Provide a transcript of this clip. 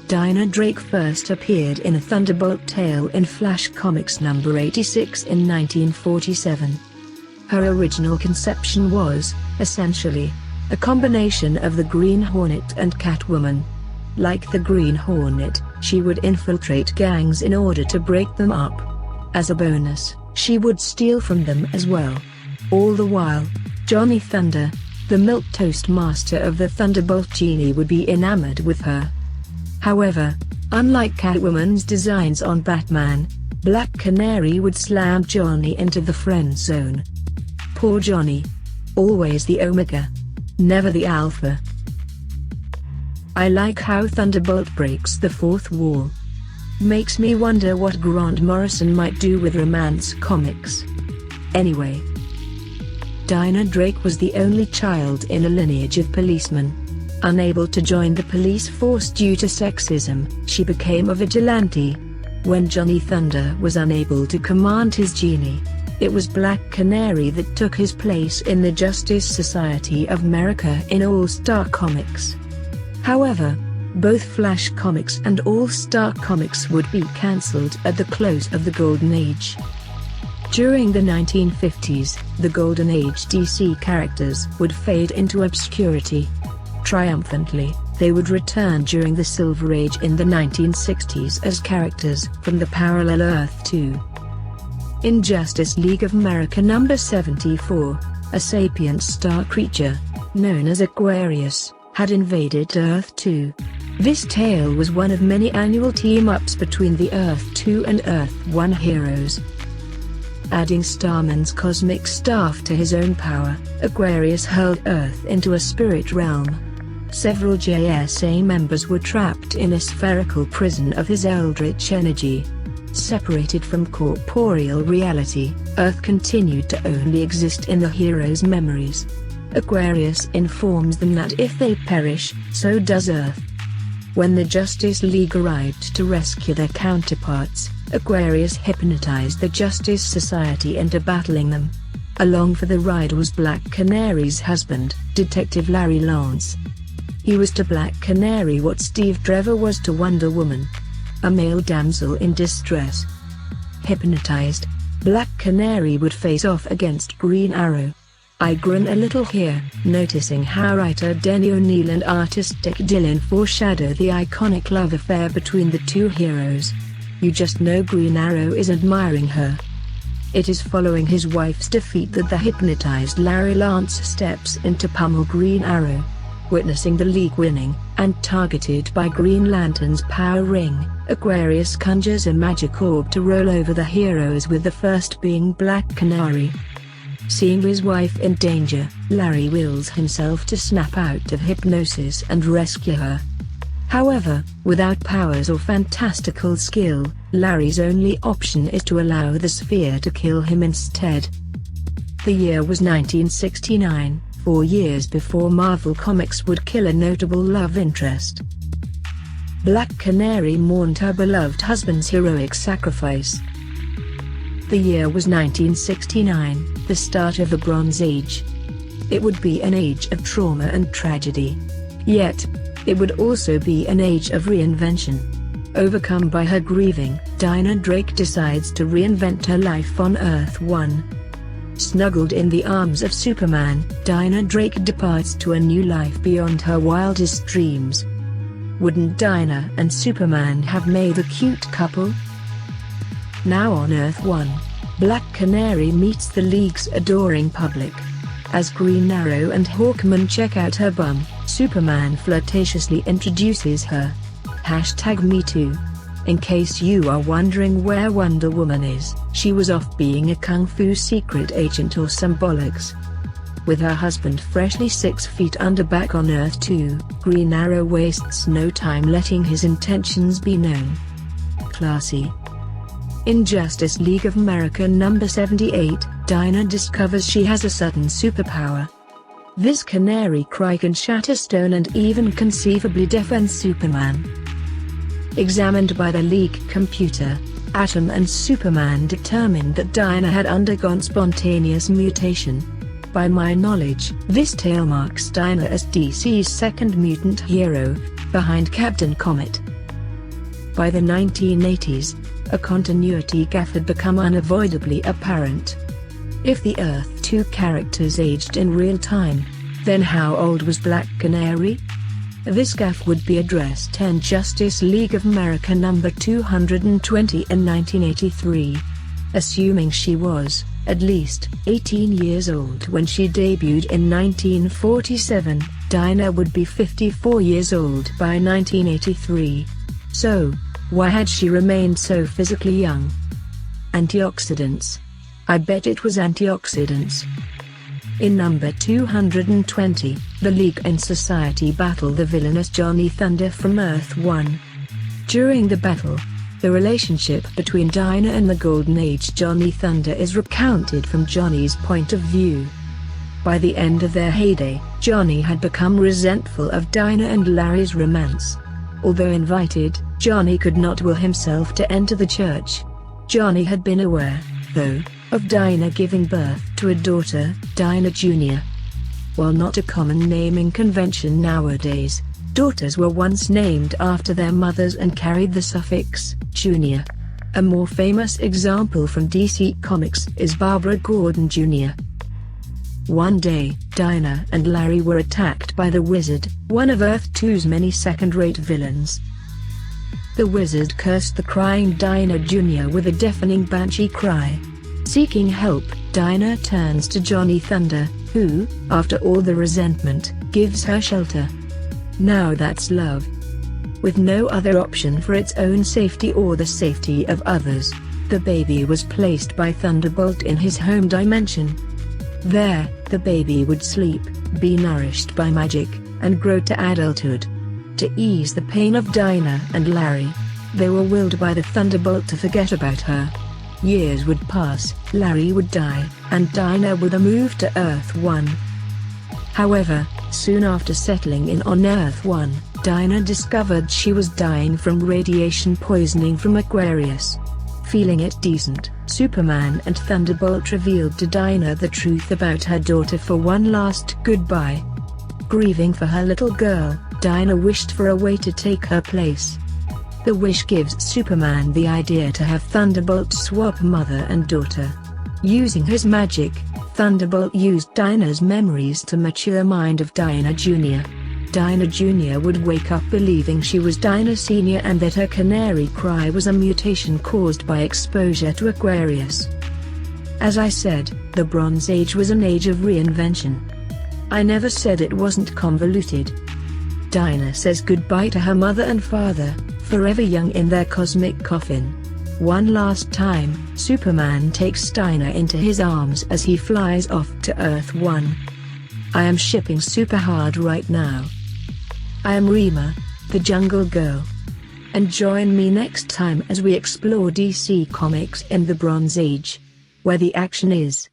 Dinah Drake first appeared in a Thunderbolt tale in Flash Comics number 86 in 1947. Her original conception was, essentially, a combination of the Green Hornet and Catwoman. Like the Green Hornet, she would infiltrate gangs in order to break them up. As a bonus, she would steal from them as well. All the while, Johnny Thunder, the milquetoast master of the Thunderbolt genie, would be enamored with her. However, unlike Catwoman's designs on Batman, Black Canary would slam Johnny into the friend zone. Poor Johnny. Always the Omega. Never the Alpha. I like how Thunderbolt breaks the fourth wall. Makes me wonder what Grant Morrison might do with romance comics. Anyway, Dinah Drake was the only child in a lineage of policemen. Unable to join the police force due to sexism, she became a vigilante. When Johnny Thunder was unable to command his genie, it was Black Canary that took his place in the Justice Society of America in All-Star Comics. However, both Flash Comics and All-Star Comics would be cancelled at the close of the Golden Age. During the 1950s, the Golden Age DC characters would fade into obscurity. Triumphantly, they would return during the Silver Age in the 1960s as characters from the Parallel Earth 2. In Justice League of America number 74, a sapient star creature, known as Aquarius, had invaded Earth 2. This tale was one of many annual team-ups between the Earth 2 and Earth 1 heroes. Adding Starman's cosmic staff to his own power, Aquarius hurled Earth into a spirit realm. Several JSA members were trapped in a spherical prison of his eldritch energy. Separated from corporeal reality, Earth continued to only exist in the heroes' memories. Aquarius informs them that if they perish, so does Earth. When the Justice League arrived to rescue their counterparts, Aquarius hypnotized the Justice Society into battling them. Along for the ride was Black Canary's husband, Detective Larry Lance. He was to Black Canary what Steve Trevor was to Wonder Woman. A male damsel in distress. Hypnotized, Black Canary would face off against Green Arrow. I grin a little here, noticing how writer Denny O'Neil and artist Dick Dillon foreshadow the iconic love affair between the two heroes. You just know Green Arrow is admiring her. It is following his wife's defeat that the hypnotized Larry Lance steps in to pummel Green Arrow. Witnessing the League winning, and targeted by Green Lantern's power ring, Aquarius conjures a magic orb to roll over the heroes, with the first being Black Canary. Seeing his wife in danger, Larry wills himself to snap out of hypnosis and rescue her. However, without powers or fantastical skill, Larry's only option is to allow the sphere to kill him instead. The year was 1969. 4 years before Marvel Comics would kill a notable love interest. Black Canary mourned her beloved husband's heroic sacrifice. The year was 1969, the start of the Bronze Age. It would be an age of trauma and tragedy. Yet, it would also be an age of reinvention. Overcome by her grieving, Dinah Drake decides to reinvent her life on Earth 1. Snuggled in the arms of Superman, Dinah Drake departs to a new life beyond her wildest dreams. Wouldn't Dinah and Superman have made a cute couple? Now on Earth 1, Black Canary meets the League's adoring public. As Green Arrow and Hawkman check out her bum, Superman flirtatiously introduces her. #MeToo. In case you are wondering where Wonder Woman is, she was off being a kung fu secret agent or some bollocks. With her husband freshly 6 feet under back on Earth 2, Green Arrow wastes no time letting his intentions be known. Classy. In Justice League of America number 78, Dinah discovers she has a sudden superpower. This canary cry can shatter stone and even conceivably deafen Superman. Examined by the League computer, Atom and Superman determined that Dinah had undergone spontaneous mutation. By my knowledge, this tale marks Dinah as DC's second mutant hero, behind Captain Comet. By the 1980s, a continuity gap had become unavoidably apparent. If the Earth 2 characters aged in real time, then how old was Black Canary? This gaffe would be addressed in Justice League of America number 220 in 1983. Assuming she was, at least, 18 years old when she debuted in 1947, Dinah would be 54 years old by 1983. So, why had she remained so physically young? Antioxidants. I bet it was antioxidants. In number 220, the League and Society battle the villainous Johnny Thunder from Earth 1. During the battle, the relationship between Dinah and the Golden Age Johnny Thunder is recounted from Johnny's point of view. By the end of their heyday, Johnny had become resentful of Dinah and Larry's romance. Although invited, Johnny could not will himself to enter the church. Johnny had been aware, though, of Dinah giving birth to a daughter, Dinah Jr. While not a common naming convention nowadays, daughters were once named after their mothers and carried the suffix Jr. A more famous example from DC Comics is Barbara Gordon Jr. One day, Dinah and Larry were attacked by the Wizard, one of Earth 2's many second-rate villains. The Wizard cursed the crying Dinah Jr. with a deafening banshee cry. Seeking help, Dinah turns to Johnny Thunder, who, after all the resentment, gives her shelter. Now that's love. With no other option for its own safety or the safety of others, the baby was placed by Thunderbolt in his home dimension. There, the baby would sleep, be nourished by magic, and grow to adulthood. To ease the pain of Dinah and Larry, they were willed by the Thunderbolt to forget about her. Years would pass, Larry would die, and Dinah would move to Earth 1. However, soon after settling in on Earth 1, Dinah discovered she was dying from radiation poisoning from Aquarius. Feeling it decent, Superman and Thunderbolt revealed to Dinah the truth about her daughter for one last goodbye. Grieving for her little girl, Dinah wished for a way to take her place. The wish gives Superman the idea to have Thunderbolt swap mother and daughter. Using his magic, Thunderbolt used Dinah's memories to mature mind of Dinah Jr. Dinah Jr. would wake up believing she was Dinah Sr. and that her canary cry was a mutation caused by exposure to Aquarius. As I said, the Bronze Age was an age of reinvention. I never said it wasn't convoluted. Dinah says goodbye to her mother and father, forever young in their cosmic coffin. One last time, Superman takes Dinah into his arms as he flies off to Earth 1. I am shipping super hard right now. I am Rima, the Jungle Girl. And join me next time as we explore DC Comics in the Bronze Age, where the action is